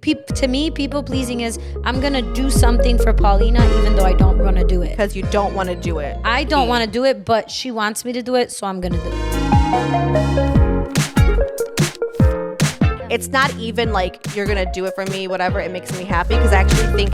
to me, people pleasing is I'm going to do something for Paulina even though I don't want to do it. Because you don't want to do it. I don't want to do it, but she wants me to do it, so I'm going to do it. It's not even like you're going to do it for me, whatever. It makes me happy because I actually think...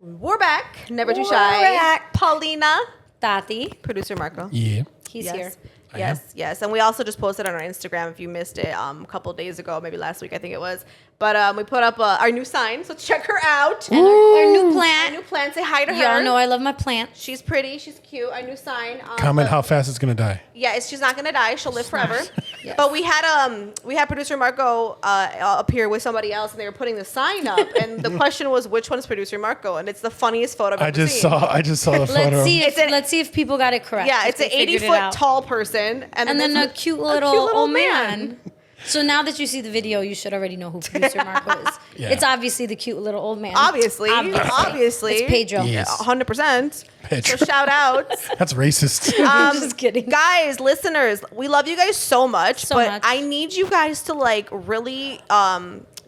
We're back. Never too shy. We're back. Paulina. Tati. Producer Marco. Yeah. He's here. Yes. And we also just posted on our Instagram, if you missed it, a couple days ago, maybe last week, I think it was. But we put up our new sign, so check her out. And our new plant. Our new plant. Say hi to her. Y'all know I love my plant. She's pretty. She's cute. Our new sign. Comment how fast it's going to die. Yeah, she's not gonna die. She'll live forever. Yes. But we had producer Marco up here with somebody else, and they were putting the sign up. And the question was, which one's producer Marco? And it's the funniest photo I've ever seen. I just saw the photo. Let's see if people got it correct. Yeah, it's an 80-foot tall person, and then a cute little old man. So now that you see the video, you should already know who producer Marco is. Yeah. It's obviously the cute little old man. Obviously. It's Pedro. Yes. 100%. Pedro. So shout out. That's racist. Just kidding. Guys, listeners, we love you guys so much, but I need you guys to like really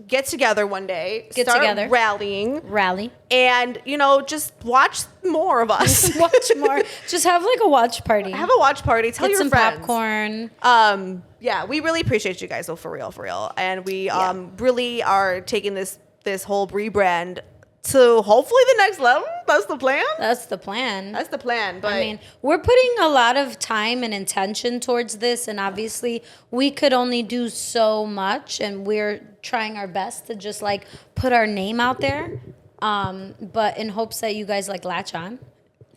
get together one day. Start rallying. And, just watch more of us. Watch more. Just have like a watch party. Have a watch party. Tell your friends. Get some popcorn. Yeah, we really appreciate you guys, though, for real. And we really are taking this whole rebrand to hopefully the next level. That's the plan. But I mean, we're putting a lot of time and intention towards this, and obviously we could only do so much, and we're trying our best to just like put our name out there, but in hopes that you guys like latch on.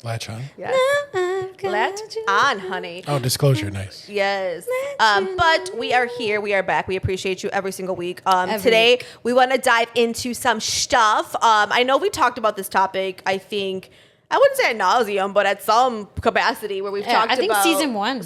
Latch on. Yes. Latch on, honey. Oh, disclosure, nice. Yes. But we are here. We are back. We appreciate you every single week. Today, we want to dive into some stuff. I know we talked about this topic, I think, I wouldn't say ad nauseum, but at some capacity where we've talked about... I think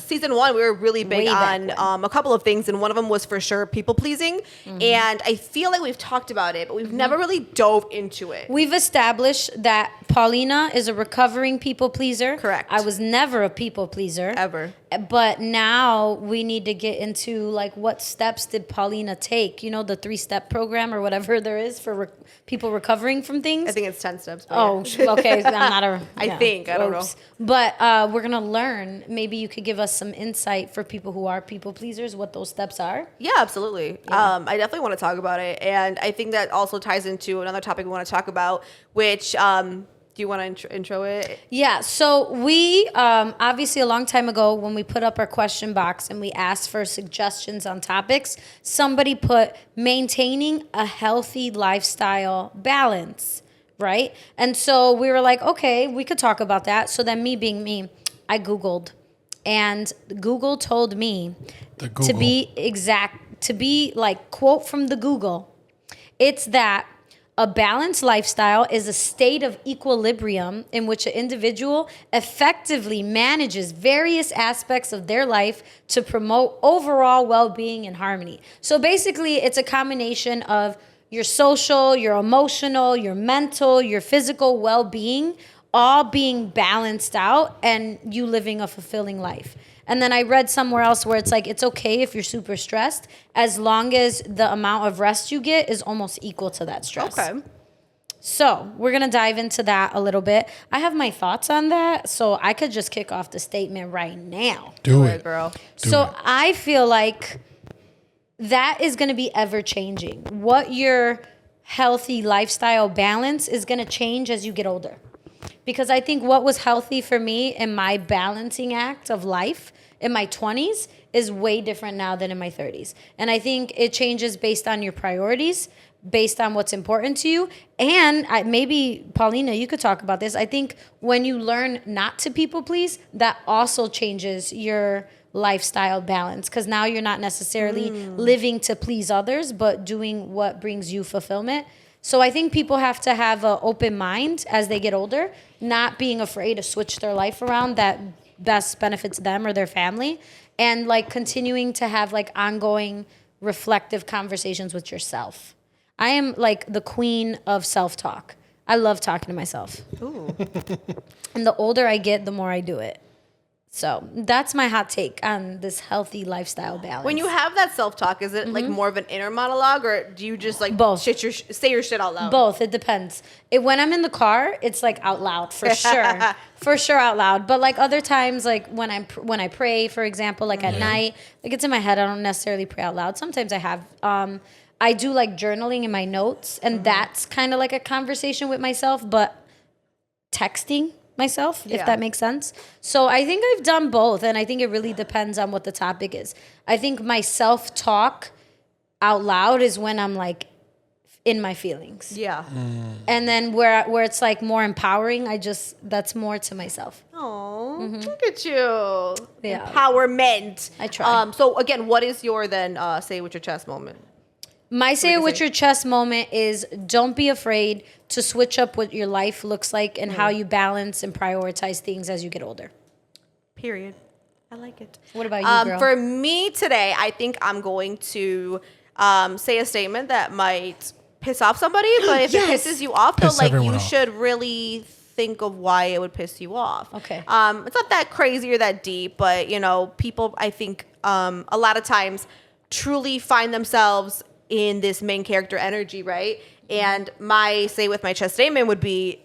Season 1, we were really big on a couple of things, and one of them was for sure people-pleasing. Mm-hmm. And I feel like we've talked about it, but we've never really dove into it. We've established that Paulina is a recovering people-pleaser. Correct. I was never a people-pleaser. Ever. But now we need to get into, like, what steps did Paulina take? You know, the 3-step program or whatever there is for people recovering from things. I think it's 10 steps. Okay. I'm not a... I don't know. But we're going to learn. Maybe you could give us some insight for people who are people pleasers, what those steps are. Yeah, absolutely. Yeah. I definitely want to talk about it. And I think that also ties into another topic we want to talk about, which... do you want to intro it? Yeah. So we, obviously a long time ago when we put up our question box and we asked for suggestions on topics, somebody put maintaining a healthy lifestyle balance, right? And so we were like, okay, we could talk about that. So then me being me, I Googled, and Google told me to be like, quote from the Google, it's that a balanced lifestyle is a state of equilibrium in which an individual effectively manages various aspects of their life to promote overall well-being and harmony. So basically, it's a combination of your social, your emotional, your mental, your physical well-being, all being balanced out and you living a fulfilling life. And then I read somewhere else where it's like, it's okay if you're super stressed as long as the amount of rest you get is almost equal to that stress. Okay. So we're going to dive into that a little bit. I have my thoughts on that, so I could just kick off the statement right now. Do it, girl. I feel like that is going to be ever changing. What your healthy lifestyle balance is going to change as you get older. Because I think what was healthy for me in my balancing act of life in my 20s is way different now than in my 30s. And I think it changes based on your priorities, based on what's important to you. And maybe, Paulina, you could talk about this. I think when you learn not to people please, that also changes your lifestyle balance. Because now you're not necessarily living to please others, but doing what brings you fulfillment. So I think people have to have an open mind as they get older, not being afraid to switch their life around that best benefits them or their family, and like continuing to have like ongoing reflective conversations with yourself. I am like the queen of self-talk. I love talking to myself. Ooh. And the older I get, the more I do it. So that's my hot take on this healthy lifestyle balance. When you have that self-talk, is it like more of an inner monologue, or do you just like Both. say your shit out loud? Both. It depends. When I'm in the car, it's like out loud for sure, for sure out loud. But like other times, like when I pray, for example, like at night, like it's in my head. I don't necessarily pray out loud. Sometimes I have. I do like journaling in my notes, and that's kind of like a conversation with myself, but texting myself, if that makes sense. So I think I've done both, and I think it really depends on what the topic is. I think my self-talk out loud is when I'm like in my feelings. Yeah. And then where it's like more empowering, that's more to myself. Oh, look at you. Yeah. Empowerment. I try. So again, what is your then say it with your chest moment? My say it with your chest moment is don't be afraid to switch up what your life looks like and how you balance and prioritize things as you get older. Period. I like it. What about you, girl? For me today, I think I'm going to say a statement that might piss off somebody, but if it pisses you off, though, Piss like everyone you off. should really think of why it would piss you off. Okay. It's not that crazy or that deep, but people, I think, a lot of times truly find themselves in this main character energy, right? And my say with my chest statement would be,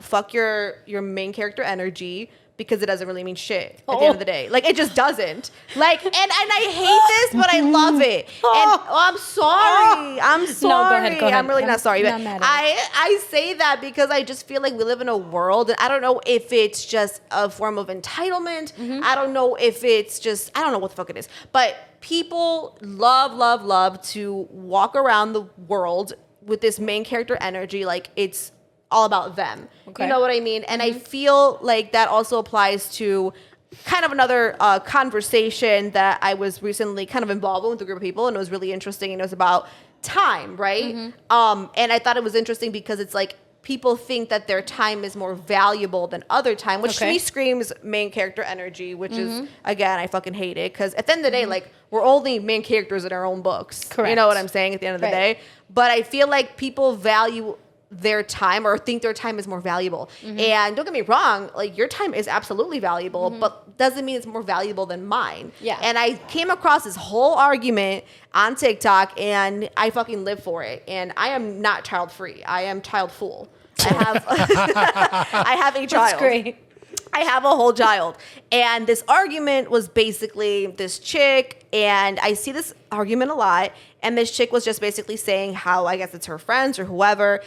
fuck your main character energy, because it doesn't really mean shit at the end of the day. Like, it just doesn't. Like, and I hate this, but I love it. And I'm sorry. I'm sorry. Go ahead. I'm really not sorry. But not mad at it. I say that because I just feel like we live in a world, and I don't know if it's just a form of entitlement. I don't know if it's just, I don't know what the fuck it is. But people love to walk around the world with this main character energy like it's all about them. Okay. You know what I mean? And I feel like that also applies to kind of another conversation that I was recently kind of involved with a group of people, and it was really interesting, and it was about time, right? And I thought it was interesting because it's like people think that their time is more valuable than other time, which to me screams main character energy, which is, again, I fucking hate it, because at the end of the day, like, we're only main characters in our own books. Correct. You know what I'm saying? At the end of the day. But I feel like people value their time, or think their time is more valuable. And don't get me wrong, like, your time is absolutely valuable, but doesn't mean it's more valuable than mine. Yeah. And I came across this whole argument on TikTok, and I fucking live for it. And I am not child free. I am child full. I have I have a child. That's great. I have a whole child. And this argument was basically this chick, and I see this argument a lot, and this chick was just basically saying how, I guess it's her friends or whoever,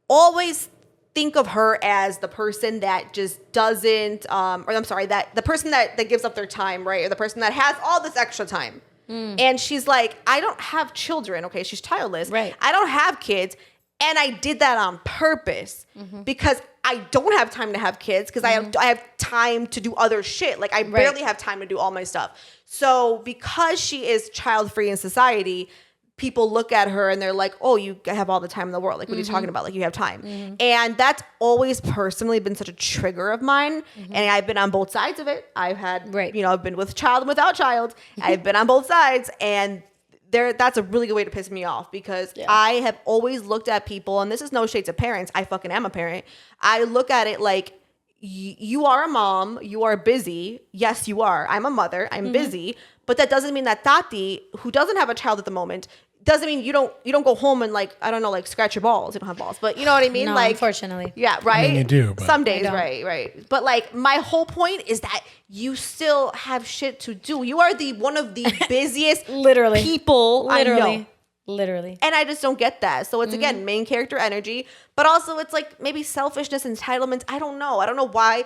always think of her as the person that just doesn't, that the person that gives up their time, right? Or the person that has all this extra time. And she's like, I don't have children. Okay, she's childless. Right. I don't have kids. And I did that on purpose because I don't have time to have kids, because I have time to do other shit. Like, I barely have time to do all my stuff. So because she is child-free in society, people look at her and they're like, oh, you have all the time in the world. Like, what are you talking about? Like, you have time. And that's always personally been such a trigger of mine. And I've been on both sides of it. I've had, I've been with child and without child. I've been on both sides. And that's a really good way to piss me off, because I have always looked at people, and this is no shade to parents. I fucking am a parent. I look at it like, you are a mom, you are busy. Yes, you are. I'm a mother, I'm busy. But that doesn't mean that Tati, who doesn't have a child at the moment, doesn't mean you don't go home and, like, I don't know, like, scratch your balls. You don't have balls, but you know what I mean? No, like, unfortunately. Yeah, right? I mean, you do, but some days, I don't. right. But, like, my whole point is that you still have shit to do. You are one of the busiest Literally. people I know. Literally. And I just don't get that. So it's, again, main character energy, but also it's like maybe selfishness, entitlement. I don't know why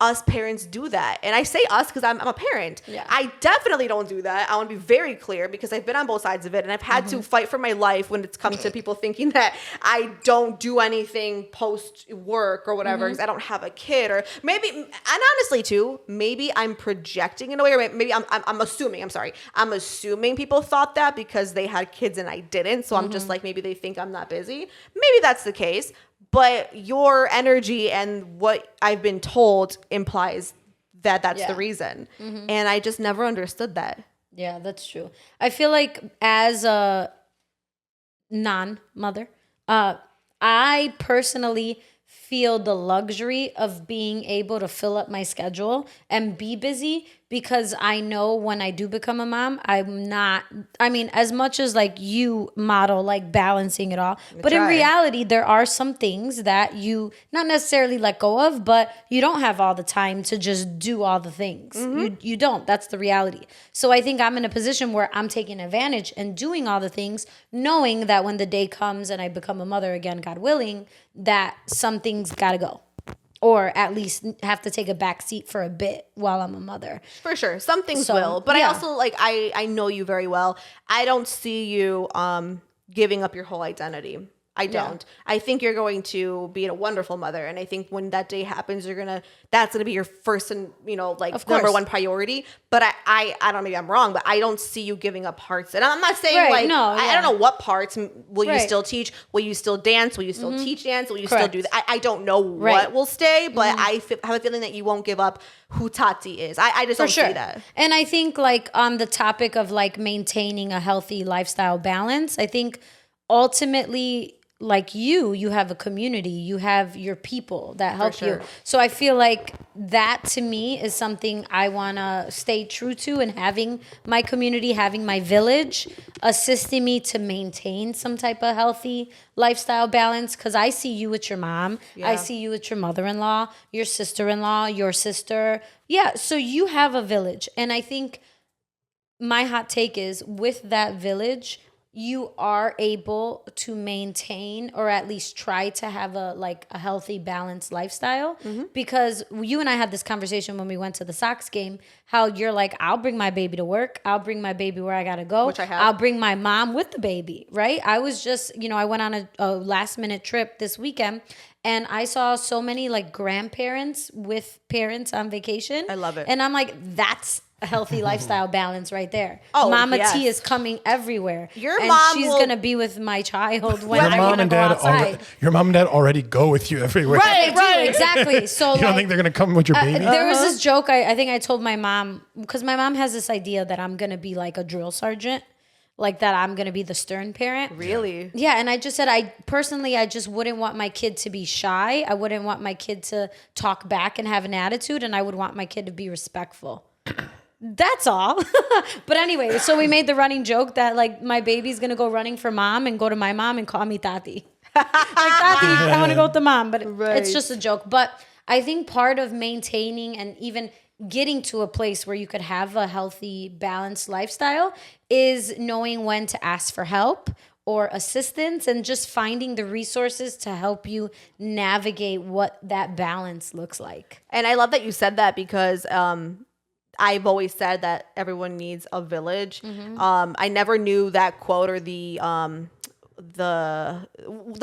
us parents do that. And I say us because I'm a parent. Yeah. I definitely don't do that. I want to be very clear, because I've been on both sides of it, and I've had to fight for my life when it's come to people thinking that I don't do anything post work or whatever because I don't have a kid, or maybe, and honestly too, maybe I'm projecting in a way, or maybe I'm assuming, I'm assuming people thought that because they had kids and I didn't. So I'm just like, maybe they think I'm not busy. Maybe that's the case. But your energy and what I've been told implies that that's the reason. And I just never understood that. Yeah, that's true. I feel like as a non-mother, I personally feel the luxury of being able to fill up my schedule and be busy, because I know when I do become a mom, as much as like you model like balancing it all, but in reality, there are some things that you not necessarily let go of, but you don't have all the time to just do all the things. You don't. That's the reality. So I think I'm in a position where I'm taking advantage and doing all the things, knowing that when the day comes and I become a mother again, God willing, that some things gotta go. Or at least have to take a back seat for a bit while I'm a mother. For sure. Some things will. But I also, like, I know you very well. I don't see you giving up your whole identity. I don't. Yeah. I think you're going to be a wonderful mother. And I think when that day happens, that's going to be your first and, number one priority. But I don't know, maybe I'm wrong, but I don't see you giving up parts. And I'm not saying I don't know what parts will you still teach? Will you still dance? Will you still teach dance? Will you still do that? I don't know what will stay, but I have a feeling that you won't give up who Tati is. I just don't see that. And I think like on the topic of like maintaining a healthy lifestyle balance, I think ultimately, like you have a community, you have your people that help you. So I feel like that to me is something I want to stay true to, and having my community, having my village assisting me to maintain some type of healthy lifestyle balance. Because I see you with your mom. I see you with your mother-in-law, your sister-in-law, your sister. Yeah, so you have a village. And I think my hot take is with that village, you are able to maintain or at least try to have a healthy, balanced lifestyle. Because you and I had this conversation when we went to the Sox game, how you're like, I'll bring my baby to work. I'll bring my baby where I got to go. Which I have. I'll bring my mom with the baby, right? I was just, I went on a last minute trip this weekend, and I saw so many like grandparents with parents on vacation. I love it. And I'm like, that's a healthy lifestyle balance right there. Mama T is coming everywhere. She's gonna be with my child when I want to go outside. Your mom and dad already go with you everywhere. Right, exactly. So you don't think they're gonna come with your baby? There was this joke I think I told my mom, because my mom has this idea that I'm gonna be like a drill sergeant. Like that I'm going to be the stern parent. Really? Yeah. And I just said, I just wouldn't want my kid to be shy. I wouldn't want my kid to talk back and have an attitude. And I would want my kid to be respectful. That's all. But anyway, so we made the running joke that like my baby's going to go running for mom and go to my mom and call me Tati. Like, Tati, I want to go with the mom. But it's just a joke. But I think part of maintaining and even getting to a place where you could have a healthy, balanced lifestyle is knowing when to ask for help or assistance, and just finding the resources to help you navigate what that balance looks like. And I love that you said that, because I've always said that everyone needs a village. I never knew that quote or the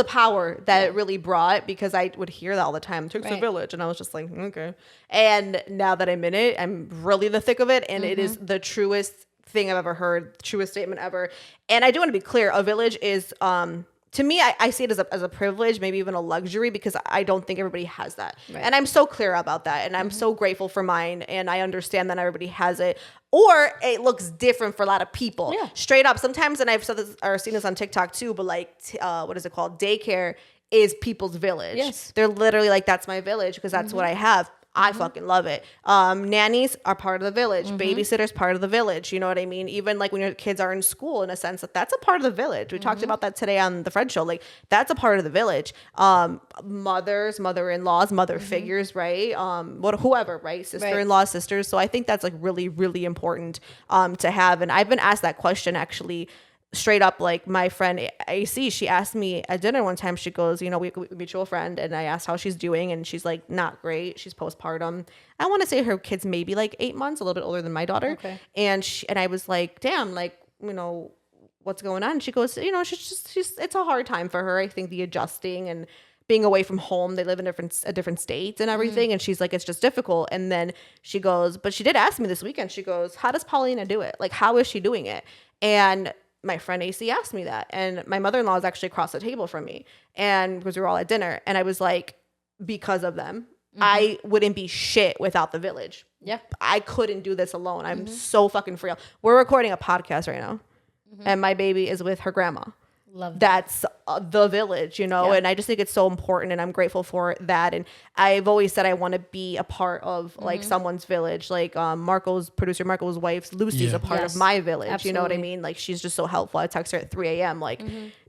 power that it really brought, because I would hear that all the time. It takes a village. And I was just like, okay. And now that I'm in it, I'm really in the thick of it. And it is the truest thing I've ever heard, truest statement ever. And I do want to be clear. A village is, to me, I see it as a privilege, maybe even a luxury, because I don't think everybody has that. And I'm so clear about that. And I'm so grateful for mine. And I understand that everybody has it. Or it looks different for a lot of people. Yeah. Straight up. Sometimes, and I've said this or seen this on TikTok too, but like, what is it called? Daycare is people's village. Yes. They're literally like, that's my village, because that's what I have. I fucking love it. Nannies are part of the village. Babysitters part of the village. You know what I mean? Even like when your kids are in school, in a sense that's a part of the village. We talked about that today on the Fred Show. Like, that's a part of the village. Mothers, mother-in-laws, mother figures, right? Whoever, right? Sister-in-law, sisters. So I think that's like really, really important to have. And I've been asked that question actually straight up. Like my friend AC, she asked me at dinner one time, she goes, we mutual friend, and I asked how she's doing, and she's like, not great. She's postpartum. I want to say her kid's maybe like 8 months, a little bit older than my daughter. Okay. And I was like, damn, like, what's going on? And she goes, she's it's a hard time for her. I think the adjusting and being away from home, they live in a different state and everything. And she's like, it's just difficult. And then she goes, but she did ask me this weekend, she goes, how does Paulina do it? Like, how is she doing it? And my friend AC asked me that. And my mother-in-law is actually across the table from me. And because we were all at dinner, and I was like, because of them, I wouldn't be shit without the village. Yeah. I couldn't do this alone. I'm so fucking frail. We're recording a podcast right now. And my baby is with her grandma. Love that. that's the village, you know, Yeah. and I just think it's so important, and I'm grateful for that. And I've always said I want to be a part of like someone's village, like producer Marco's wife Lucy's Yeah. a part Yes. of my village. You know what I Absolutely. mean? Like, she's just so helpful. I text her at 3 a.m. like,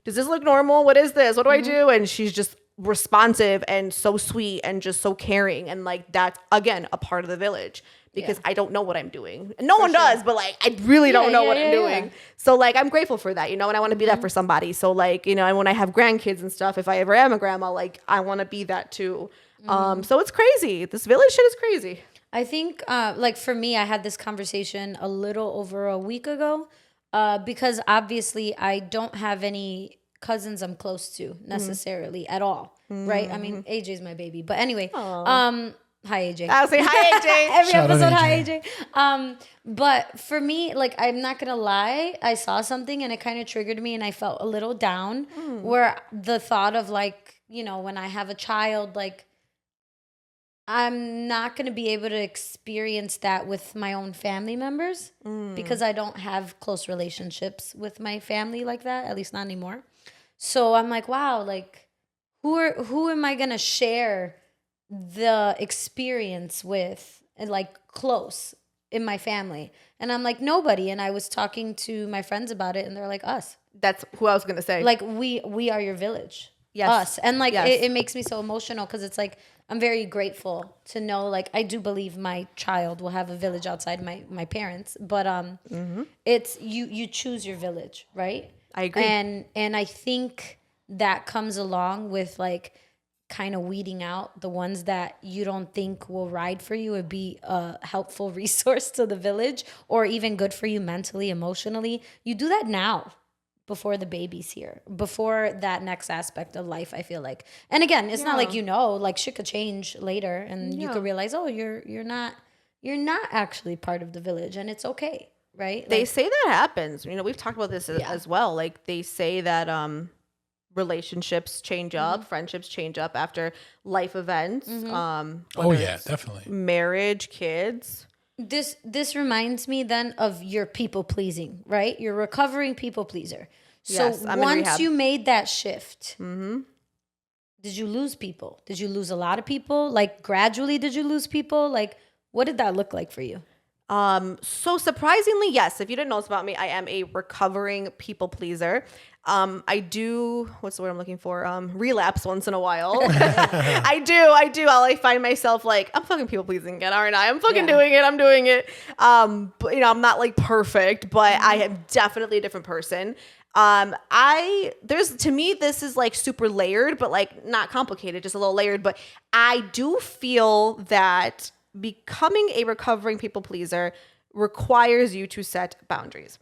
does this look normal? What is this? What do I do? And she's just responsive and so sweet and just so caring, and like that's again a part of the village, because I don't know what I'm doing, and no one does, but like I really don't know what I'm doing. So like I'm grateful for that, you know, and I want to be that for somebody. So like, you know, and when I have grandkids and stuff, if I ever am a grandma, like I want to be that too. So it's crazy. This village shit is crazy. I think, like for me, I had this conversation a little over a week ago, because obviously I don't have any cousins I'm close to necessarily at all, right? I mean, AJ's my baby, but anyway, hi AJ. I'll say hi, AJ. Every Shout out episode, AJ. hi AJ. But for me, like I'm not gonna lie, I saw something and it kind of triggered me, and I felt a little down. Where the thought of like, you know, when I have a child, like I'm not gonna be able to experience that with my own family members because I don't have close relationships with my family like that, at least not anymore. So I'm like, wow, like who am I gonna share the experience with, and like close in my family? And I'm like, nobody. And I was talking to my friends about it, and they're like, us. That's who I was gonna say. Like we are your village. Yes. Us. And like Yes. it makes me so emotional, because it's like I'm very grateful to know, like I do believe my child will have a village outside my parents, but it's you choose your village, right? I agree. And I think that comes along with like kind of weeding out the ones that you don't think will ride for you or be a helpful resource to the village, or even good for you mentally, emotionally. You do that now, before the baby's here, before that next aspect of life, I feel like. And again, it's not like, you know, like shit could change later, and you could realize, oh, you're not actually part of the village, and it's okay, right? They Like, say that happens. You know, we've talked about this as well. Like they say that relationships change up, friendships change up after life events. Oh whether yeah, it's definitely. marriage, kids. this reminds me then of your people pleasing, right? You're a recovering people pleaser. So Yes, I'm in once rehab. you made that shift, did you lose people? Did you lose a lot of people? Like gradually, did you lose people? Like what did that look like for you? So surprisingly, yes. If you didn't know this about me, I am a recovering people pleaser. I do, what's the word I'm looking for? Relapse once in a while. I do. I find myself like, I'm fucking people pleasing again, aren't I? I'm fucking doing it. I'm doing it. But you know, I'm not like perfect, but I am definitely a different person. To me, this is like super layered, but like not complicated, just a little layered. But I do feel that becoming a recovering people pleaser requires you to set boundaries.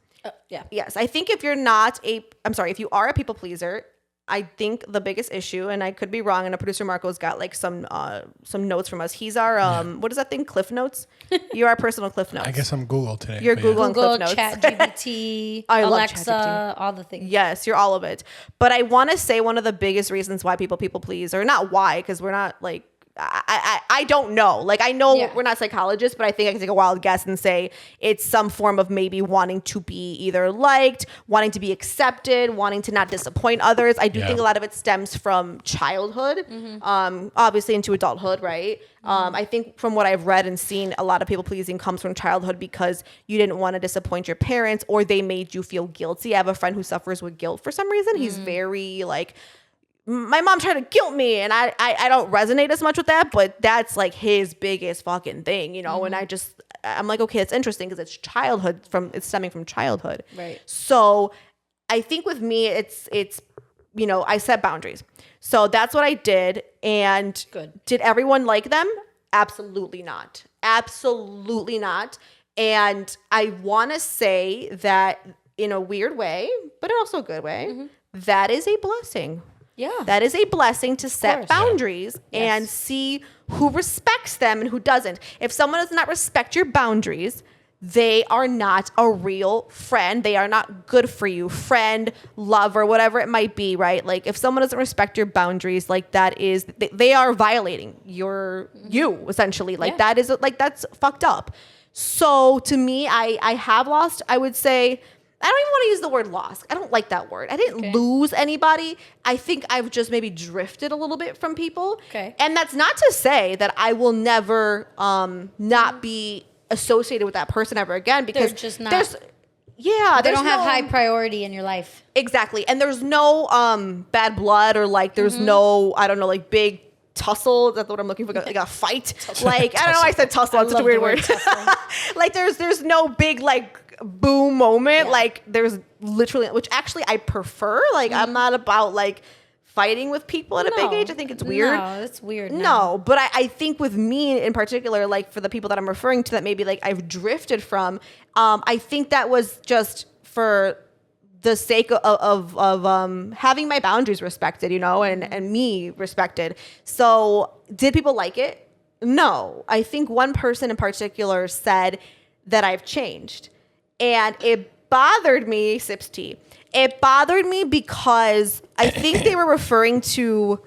Yeah. Yes, I think if you are a people pleaser, I think the biggest issue, and I could be wrong, and our producer Marco's got like some notes from us. He's our what is that thing? Cliff Notes. You're our personal Cliff Notes. I guess I'm Google today. You're but Google and Google, Cliff Notes. Chat GPT, I love Alexa, ChatGPT. all the things. Yes, you're all of it. But I want to say one of the biggest reasons why people please, or not why, because we're not like, I don't know. Like I know we're not psychologists, but I think I can take a wild guess and say it's some form of maybe wanting to be either liked, wanting to be accepted, wanting to not disappoint others. I do think a lot of it stems from childhood, obviously into adulthood, right? I think from what I've read and seen, a lot of people pleasing comes from childhood because you didn't want to disappoint your parents, or they made you feel guilty. I have a friend who suffers with guilt for some reason. He's very like, my mom tried to guilt me, and I don't resonate as much with that, but that's like his biggest fucking thing, you know. And I'm like, okay, it's interesting because it's stemming from childhood, Right. So I think with me, it's you know, I set boundaries, so that's what I did. And Good. Did everyone like them? Absolutely not. And I want to say that in a weird way, but also a good way, that is a blessing. Yeah. That is a blessing to set course. boundaries and see who respects them and who doesn't. If someone does not respect your boundaries, they are not a real friend. They are not good for you. Friend, lover, whatever it might be, right? Like if someone doesn't respect your boundaries, like that is, they are violating you essentially. Like that is like, that's fucked up. So to me, I have lost, I would say, I don't even want to use the word lost. I don't like that word. I didn't lose anybody. I think I've just maybe drifted a little bit from people. Okay. And that's not to say that I will never not be associated with that person ever again, because They're just not. They don't have high priority in your life. Exactly. And there's no bad blood, or like there's no, I don't know, like big tussle. That's what I'm looking for, like a fight. Like, I don't know why I said tussle. It's such a weird word. Like there's no big like boom moment. Like there's literally, which actually I prefer. Like I'm not about like fighting with people at a big age. I think it's weird. No, it's weird. No, but I think with me in particular, like for the people that I'm referring to that maybe like I've drifted from, I think that was just for the sake of having my boundaries respected, you know, and me respected. So did people like it? No. I think one person in particular said that I've changed. And it bothered me, sips tea. It bothered me because I think they were referring to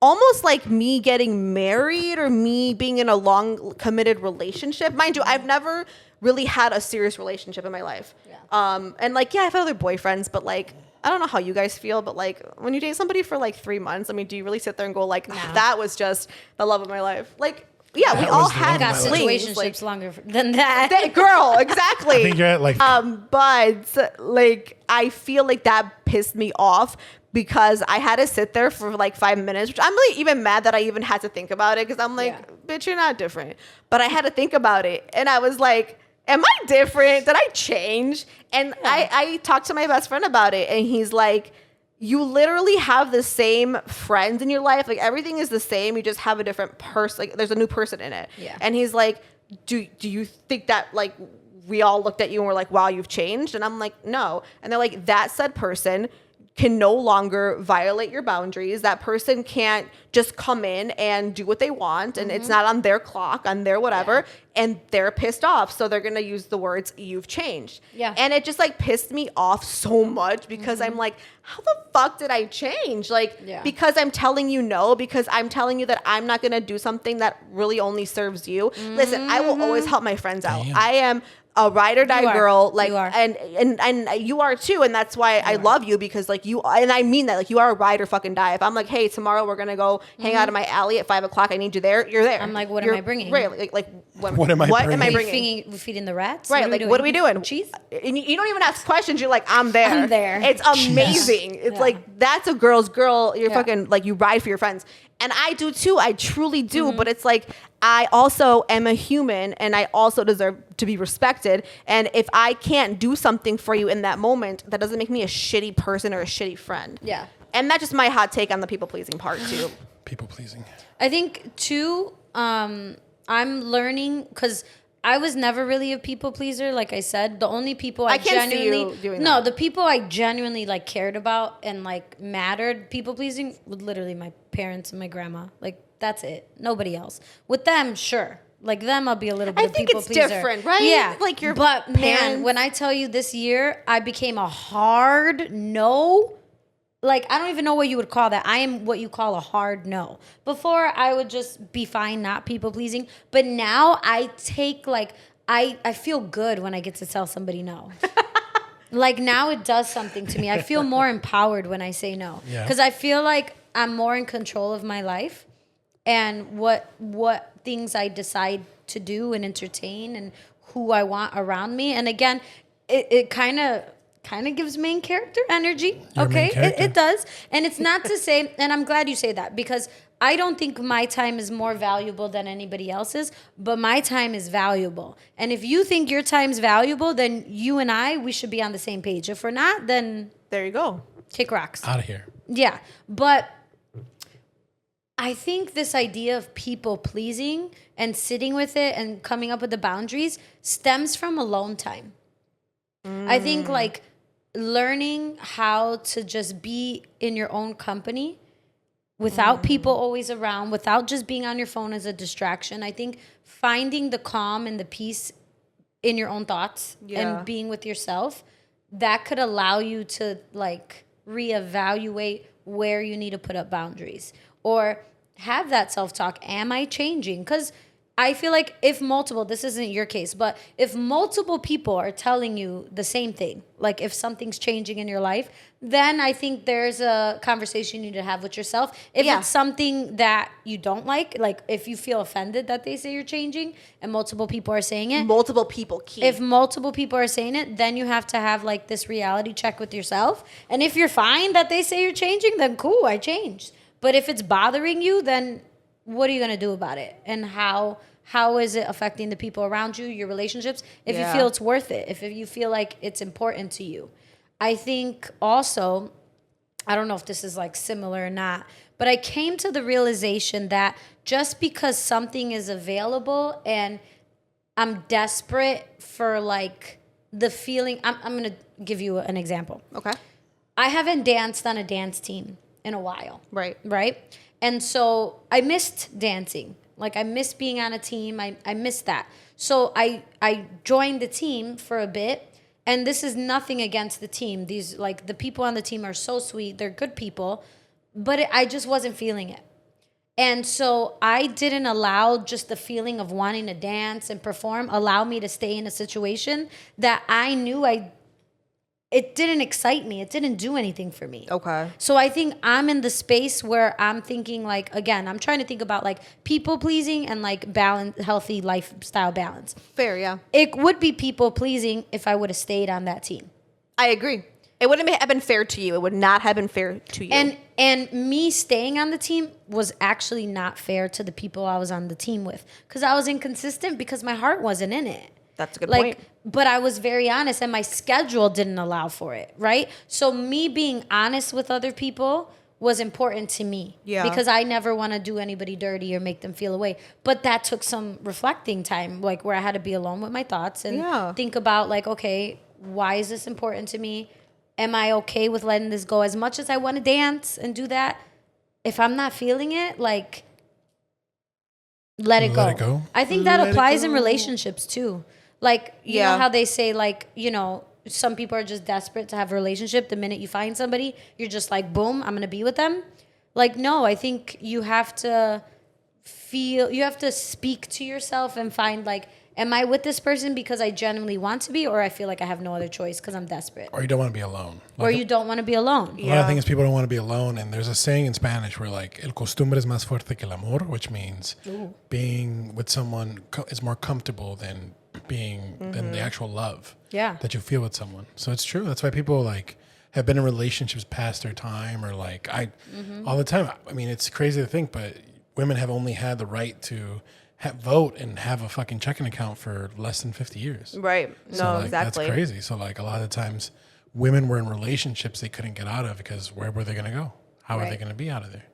almost like me getting married or me being in a long committed relationship. Mind you, I've never really had a serious relationship in my life. Yeah. And like, I've had other boyfriends, but like, I don't know how you guys feel, but like when you date somebody for like 3 months, I mean, do you really sit there and go like, that was just the love of my life? Like, yeah, we all had got situationships like, longer than that. Girl, exactly. I think you're at like but like I feel like that pissed me off because I had to sit there for like 5 minutes, which I'm really even mad that I even had to think about it, because I'm like, bitch, you're not different. But I had to think about it, and I was like, am I different? Did I change? And I talked to my best friend about it, and he's like, you literally have the same friends in your life. Like everything is the same. You just have a different person. Like there's a new person in it. Yeah. And he's like, do you think that like we all looked at you and were like, wow, you've changed? And I'm like, no. And they're like, that said person can no longer violate your boundaries. That person can't just come in and do what they want, and it's not on their clock, on their whatever, and they're pissed off. So they're going to use the words, you've changed. Yeah. And it just like pissed me off so much because I'm like, how the fuck did I change? Like, because I'm telling you no, because I'm telling you that I'm not going to do something that really only serves you. Listen, I will always help my friends out. I am a ride or die girl, like, and you are too, and that's why I love you, because like you, and I mean that, like you are a ride or fucking die. If I'm like, hey, tomorrow we're gonna go hang out in my alley at 5 o'clock, I need you there. You're there. I'm like, what am I bringing? Right, like what am I bringing? Feeding the rats? Right, like what are we doing? Cheese? And you don't even ask questions. You're like, I'm there. I'm there. It's amazing. It's like that's a girl's girl. You're fucking like, you ride for your friends. And I do too. I truly do. But it's like, I also am a human, and I also deserve to be respected. And if I can't do something for you in that moment, that doesn't make me a shitty person or a shitty friend. Yeah. And that's just my hot take on the people pleasing part too. People pleasing. I think too, I'm learning, because I was never really a people pleaser. Like I said, the only people I can't genuinely see you doing that. the people I genuinely like cared about and like mattered people pleasing were literally my parents and my grandma. Like that's it. Nobody else. With them, sure. Like them, I'll be a little bit. I of think people it's pleaser. different, right? Yeah, like your but parents. Man, when I tell you this year, I became a hard no. Like, I don't even know what you would call that. I am what you call a hard no. Before, I would just be fine not people pleasing. But now I take, like, I feel good when I get to tell somebody no. Like, now it does something to me. I feel more empowered when I say no. Because I feel like I'm more in control of my life and what things I decide to do and entertain and who I want around me. And again, it kind of gives main character energy. Okay, it does. And it's not to say, and I'm glad you say that, because I don't think my time is more valuable than anybody else's, but my time is valuable. And if you think your time's valuable, then you and we should be on the same page. If we're not, then there you go. Kick rocks. Out of here. Yeah. But I think this idea of people pleasing and sitting with it and coming up with the boundaries stems from alone time. I think like learning how to just be in your own company without people always around, without just being on your phone as a distraction. I think finding the calm and the peace in your own thoughts and being with yourself, that could allow you to like reevaluate where you need to put up boundaries or have that self-talk. Am I changing? Because I feel like if multiple, this isn't your case, but if multiple people are telling you the same thing, like if something's changing in your life, then I think there's a conversation you need to have with yourself. If it's something that you don't like if you feel offended that they say you're changing and multiple people are saying it. Multiple people keep. If multiple people are saying it, then you have to have like this reality check with yourself. And if you're fine that they say you're changing, then cool, I changed. But if it's bothering you, then what are you going to do about it? And how is it affecting the people around you, your relationships? If you feel it's worth it, if you feel like it's important to you. I think also, I don't know if this is like similar or not, but I came to the realization that just because something is available and I'm desperate for like the feeling, I'm going to give you an example. Okay. I haven't danced on a dance team in a while. Right. And so I missed dancing. Like I missed being on a team. I missed that. So I joined the team for a bit. And this is nothing against the team. These like the people on the team are so sweet. They're good people. But I just wasn't feeling it. And so I didn't allow just the feeling of wanting to dance and perform allow me to stay in a situation that I knew it didn't excite me. It didn't do anything for me. Okay. So I think I'm in the space where I'm thinking like, again, I'm trying to think about like people pleasing and like balance, healthy lifestyle balance. Fair, yeah. It would be people pleasing if I would have stayed on that team. I agree. It wouldn't have been fair to you. It would not have been fair to you. And me staying on the team was actually not fair to the people I was on the team with because I was inconsistent because my heart wasn't in it. That's a good point. But I was very honest and my schedule didn't allow for it, right? So me being honest with other people was important to me. Yeah. Because I never want to do anybody dirty or make them feel away. But that took some reflecting time, like where I had to be alone with my thoughts and think about like, okay, why is this important to me? Am I okay with letting this go? As much as I want to dance and do that, if I'm not feeling it, like, let it go. I think that applies in relationships too. Like, you know how they say, like, you know, some people are just desperate to have a relationship. The minute you find somebody, you're just like, boom, I'm going to be with them. Like, no, I think you have to speak to yourself and find, like, am I with this person because I genuinely want to be, or I feel like I have no other choice because I'm desperate? Or you don't want to be alone. Or you don't want to be alone. A lot of things people don't want to be alone. And there's a saying in Spanish where like, el costumbre es más fuerte que el amor, which means being with someone is more comfortable than being than the actual love that you feel with someone. So it's true. That's why people like have been in relationships past their time or like all the time. I mean, it's crazy to think, but women have only had the right to vote and have a fucking checking account for less than 50 years. Right. So No, like, exactly. That's crazy. So like a lot of times women were in relationships they couldn't get out of because where were they going to go? How are they going to be out of there?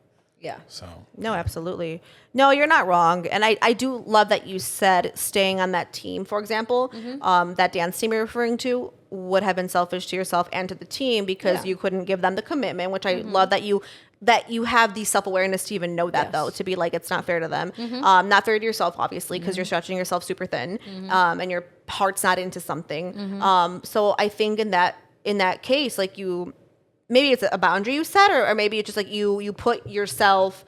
Yeah. So no, absolutely. No, you're not wrong. And I do love that you said staying on that team, for example, that dance team you're referring to would have been selfish to yourself and to the team because you couldn't give them the commitment, which I love that you have the self-awareness to even know that though, to be like, it's not fair to them. Not fair to yourself, obviously, because you're stretching yourself super thin and your heart's not into something. So I think in that case, like maybe it's a boundary you set or maybe it's just like you put yourself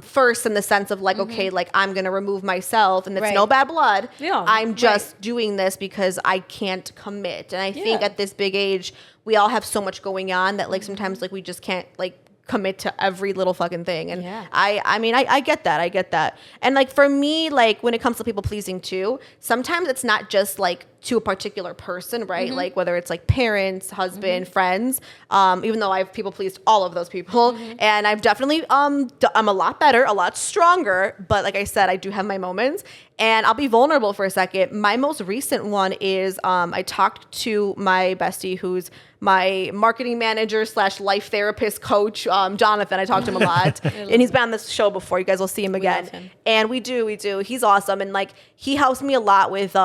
first in the sense of like, okay, like I'm going to remove myself and it's no bad blood. Yeah, I'm just doing this because I can't commit. And I think at this big age, we all have so much going on that like sometimes like we just can't like commit to every little fucking thing. And I mean, I get that. And like for me, like when it comes to people pleasing too, sometimes it's not just like to a particular person, right? Like whether it's like parents, husband, friends, even though I've people pleased all of those people. And I've definitely, I'm a lot better, a lot stronger. But like I said, I do have my moments and I'll be vulnerable for a second. My most recent one is I talked to my bestie who's my marketing manager / life therapist coach, Jonathan. I talked to him a lot and he's been on this show before. You guys will see him again. Love him. And we do. He's awesome. And like, he helps me a lot with,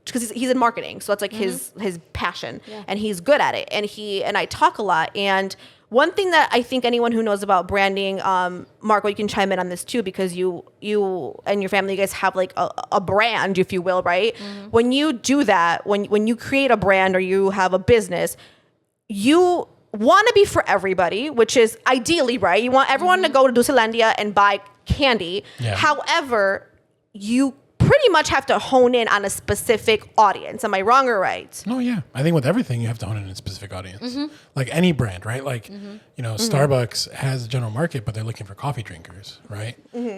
because he's in marketing. So that's like his passion and he's good at it. And I talk a lot. And one thing that I think anyone who knows about branding, Marco, you can chime in on this too, because you and your family, you guys have like a brand, if you will, right? When you do that, when you create a brand or you have a business, you want to be for everybody, which is ideally, right? You want everyone to go to Dulcelandia and buy candy. Yeah. However, you pretty much have to hone in on a specific audience. Am I wrong or right? No, yeah. I think with everything, you have to hone in a specific audience. Like any brand, right? Like, Starbucks has a general market, but they're looking for coffee drinkers, right?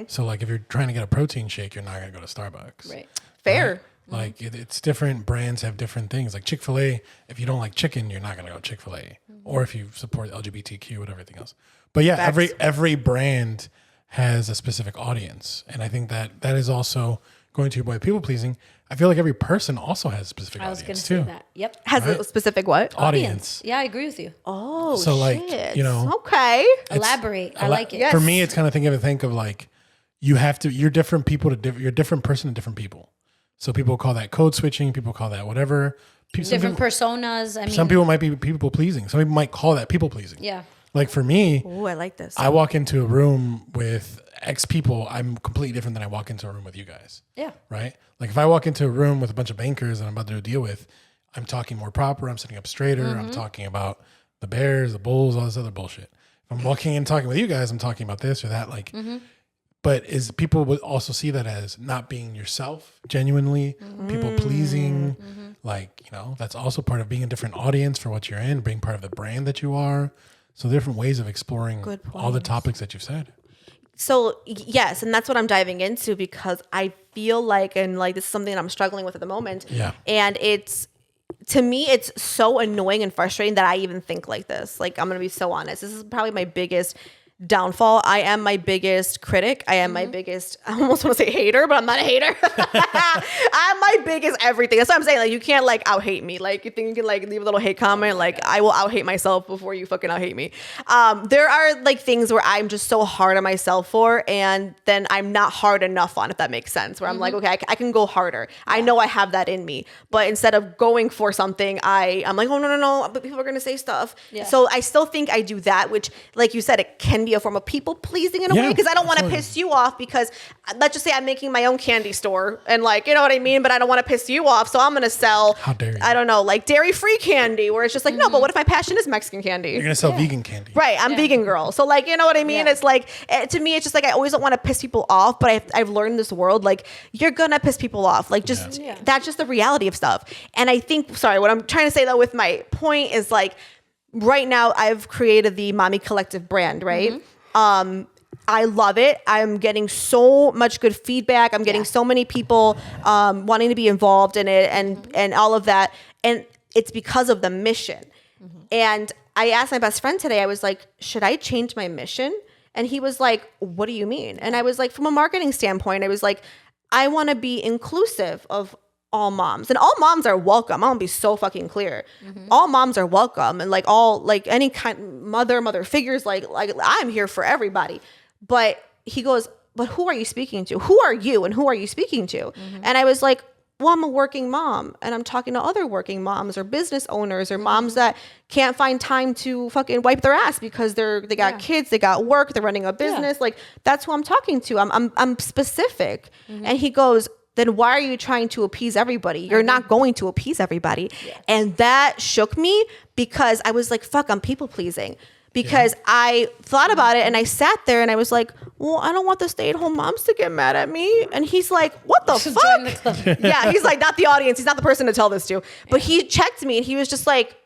So, like, if you're trying to get a protein shake, you're not going to go to Starbucks. Right. Fair. Right? Like, it's different. Brands have different things. Like Chick-fil-A, if you don't like chicken, you're not going to go Chick-fil-A. Or if you support LGBTQ and everything else. But yeah, Facts. every brand has a specific audience. And I think that is also... Going to your point, people pleasing. I feel like every person also has a specific I was going to audience say too. that. Yep. Has a specific what? Audience. Yeah, I agree with you. Oh, So, like, shit. you know, Okay. Elaborate. I like it. Yes. For me, it's kind of think of like you have to. You're different people to you're a different person to different people. So people call that code switching. People call that whatever. Different personas. I mean, Some people might be people pleasing. Some people might call that people pleasing. Yeah. Like for me, Ooh, I like this. I walk into a room with X people. I'm completely different than I walk into a room with you guys. Yeah. Right? Like if I walk into a room with a bunch of bankers that I'm about to deal with, I'm talking more proper. I'm sitting up straighter. I'm talking about the Bears, the Bulls, all this other bullshit. If I'm walking in talking with you guys, I'm talking about this or that. Like, but is people would also see that as not being yourself genuinely, people pleasing. Like, that's also part of being a different audience for what you're in, being part of the brand that you are. So different ways of exploring all the topics that you've said. So yes, and that's what I'm diving into because I feel like, and like this is something that I'm struggling with at the moment. Yeah. And to me, it's so annoying and frustrating that I even think like this. Like, I'm going to be so honest. This is probably my biggest downfall. I am my biggest critic. I am my biggest, I almost want to say hater, but I'm not a hater. I'm my biggest everything. That's what I'm saying. Like, you can't like out hate me. Like, you think you can like leave a little hate comment. Like, I will out hate myself before you fucking out hate me. There are like things where I'm just so hard on myself for, and then I'm not hard enough on, if that makes sense, where I'm like, okay, I can go harder. I know I have that in me, but instead of going for something, I'm like, oh, no, but people are going to say stuff. Yeah. So I still think I do that, which like you said, it can be a form of people pleasing in a way, because I don't want to piss you off, because let's just say I'm making my own candy store and like, you know what I mean? But I don't want to piss you off. So I'm going to sell, How dare you? I don't know, like dairy-free candy, where it's just like, no, but what if my passion is Mexican candy? You're going to sell vegan candy. Right, I'm vegan girl. So like, you know what I mean? Yeah. It's like, to me, it's just like, I always don't want to piss people off, but I've learned in this world, like, you're gonna piss people off. Like, just, that's just the reality of stuff. And I think, sorry, what I'm trying to say though with my point is like, right now I've created the Mommy Collective brand, right? I love it. I'm getting so much good feedback. I'm getting so many people wanting to be involved in it and all of that. And it's because of the mission. And I asked my best friend today, I was like, should I change my mission? And he was like, what do you mean? And I was like, from a marketing standpoint, I was like, I want to be inclusive of all moms, and all moms are welcome. I'm gonna be so fucking clear. All moms are welcome, and like all, like any kind mother figures, like I'm here for everybody. But he goes, but who are you speaking to? Who are you and who are you speaking to? And I was like, well, I'm a working mom, and I'm talking to other working moms or business owners or moms that can't find time to fucking wipe their ass because they got kids, they got work, they're running a business. Like, that's who I'm talking to. I'm specific. And he goes, then why are you trying to appease everybody? You're not going to appease everybody. And that shook me, because I was like, fuck, I'm people pleasing. Because I thought about it and I sat there and I was like, well, I don't want the stay-at-home moms to get mad at me. And he's like, what the fuck? Yeah, he's like, not the audience. He's not the person to tell this to. But he checked me and he was just like,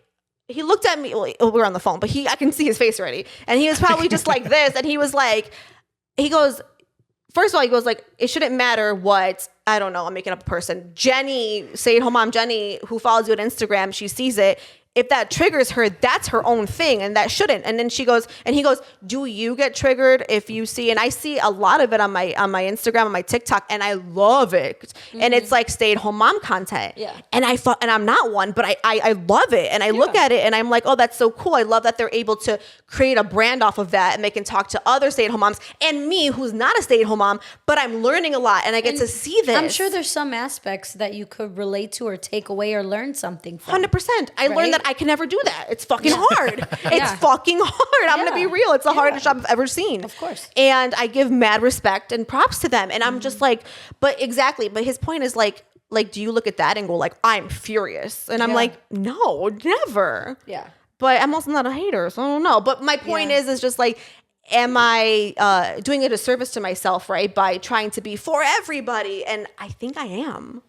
he looked at me. Well, we were on the phone, but I can see his face already. And he was probably just like this. And he was like, he goes, first of all, he goes like, it shouldn't matter what, I don't know, I'm making up a person. Jenny, stay-at-home mom Jenny, who follows you on Instagram, she sees it. If that triggers her, that's her own thing, and that shouldn't. And then he goes, do you get triggered if you see? And I see a lot of it on my Instagram, on my TikTok, and I love it. And it's like stay-at-home mom content. Yeah. And I thought, and I'm not one, but I love it. And I look at it and I'm like, oh, that's so cool. I love that they're able to create a brand off of that, and they can talk to other stay-at-home moms and me, who's not a stay-at-home mom, but I'm learning a lot and I get to see this. I'm sure there's some aspects that you could relate to or take away or learn something from. 100%. I learned that I can never do that. It's fucking hard. It's fucking hard. I'm going to be real. It's the hardest job I've ever seen. Of course. And I give mad respect and props to them. And I'm just like, but his point is like, do you look at that and go like, I'm furious? And I'm like, no, never. Yeah. But I'm also not a hater, so I don't know. But my point is just like, am I doing a disservice to myself, right, by trying to be for everybody? And I think I am.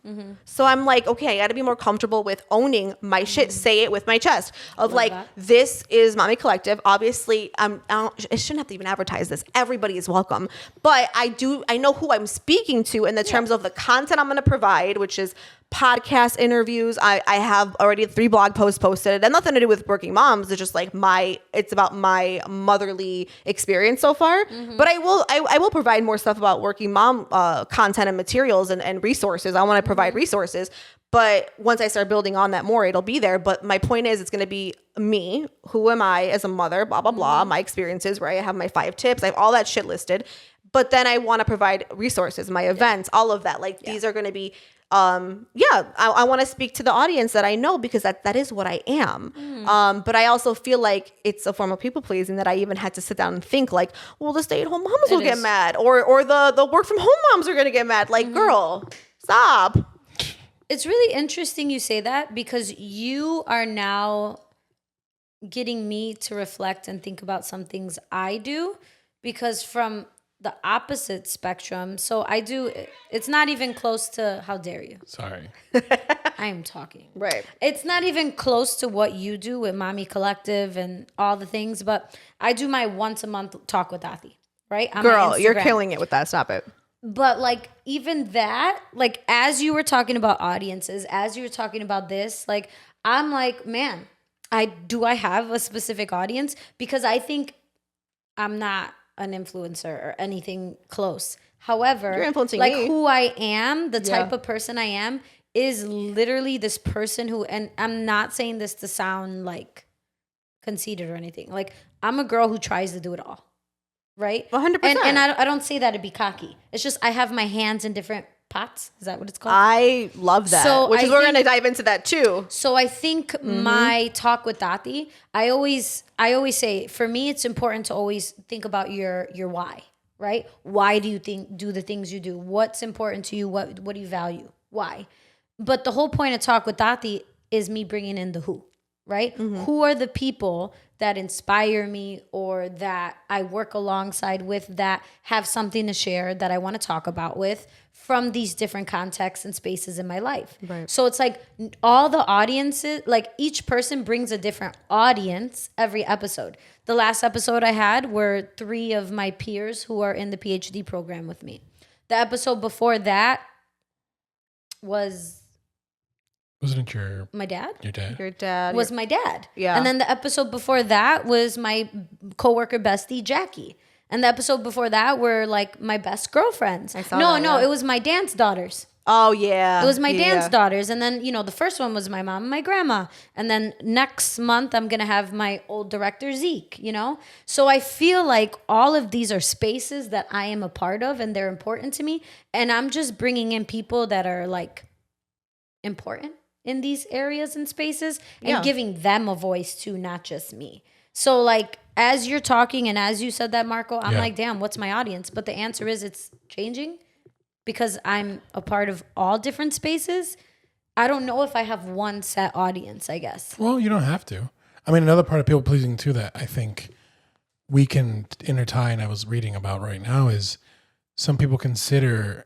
So I'm like, okay, I got to be more comfortable with owning my shit, say it with my chest of like, this is Mommy Collective. Obviously, it shouldn't have to even advertise this. Everybody is welcome. But I know who I'm speaking to in the terms of the content I'm going to provide, which is podcast interviews. I have already 3 blog posts posted. It had nothing to do with working moms. It's just like it's about my motherly experience so far. But I will provide more stuff about working mom content and materials and resources. I want to provide resources. But once I start building on that more, it'll be there. But my point is, it's going to be me. Who am I as a mother? Blah, blah, blah. My experiences, right? I have my 5 tips. I have all that shit listed. But then I want to provide resources, my events, all of that. Like these are going to be I want to speak to the audience that I know because that is what I am. But I also feel like it's a form of people pleasing that I even had to sit down and think like, well, the stay-at-home moms will get mad or the work from home moms are going to get mad. Like, girl, stop. It's really interesting you say that because you are now getting me to reflect and think about some things I do because from the opposite spectrum. So it's not even close to, how dare you? Sorry. I am talking. Right. It's not even close to what you do with Mommy Collective and all the things, but I do my once a month talk with Tati, right? On Girl, you're killing it with that. Stop it. But like even that, like as you were talking about audiences, as you were talking about this, like I'm like, man, I have a specific audience? Because I think I'm not an influencer or anything close. However, you're influencing like me. who I am, the type of person I am is literally this person who, and I'm not saying this to sound like conceited or anything. Like I'm a girl who tries to do it all. Right? 100%. And I don't say that to be cocky. It's just I have my hands in different pots. Is that what it's called? I love that. So we're going to dive into that too. So I think my talk with Tati, I always say for me it's important to always think about your why, right? Why do you do the things you do? What's important to you? What do you value? Why? But the whole point of talk with Tati is me bringing in the who, right? Who are the people that inspire me or that I work alongside with that have something to share that I want to talk about with from these different contexts and spaces in my life. Right. So it's like all the audiences, like each person brings a different audience every episode. The last episode I had were 3 of my peers who are in the PhD program with me. The episode before that was... Wasn't it my dad? Your dad? Your dad. Was my dad. Yeah. And then the episode before that was my coworker bestie, Jackie. And the episode before that were like my best girlfriends. I saw that, it was my dance daughters. Oh, yeah. It was my dance daughters. And then, the first one was my mom and my grandma. And then next month, I'm going to have my old director, Zeke, So I feel like all of these are spaces that I am a part of and they're important to me. And I'm just bringing in people that are like important in these areas and spaces and giving them a voice too, not just me. So like, as you're talking and as you said that, Marco, I'm like, damn, what's my audience? But the answer is it's changing because I'm a part of all different spaces. I don't know if I have one set audience, I guess. Well, you don't have to. I mean, another part of people pleasing too that I think we can intertwine, I was reading about right now, is some people consider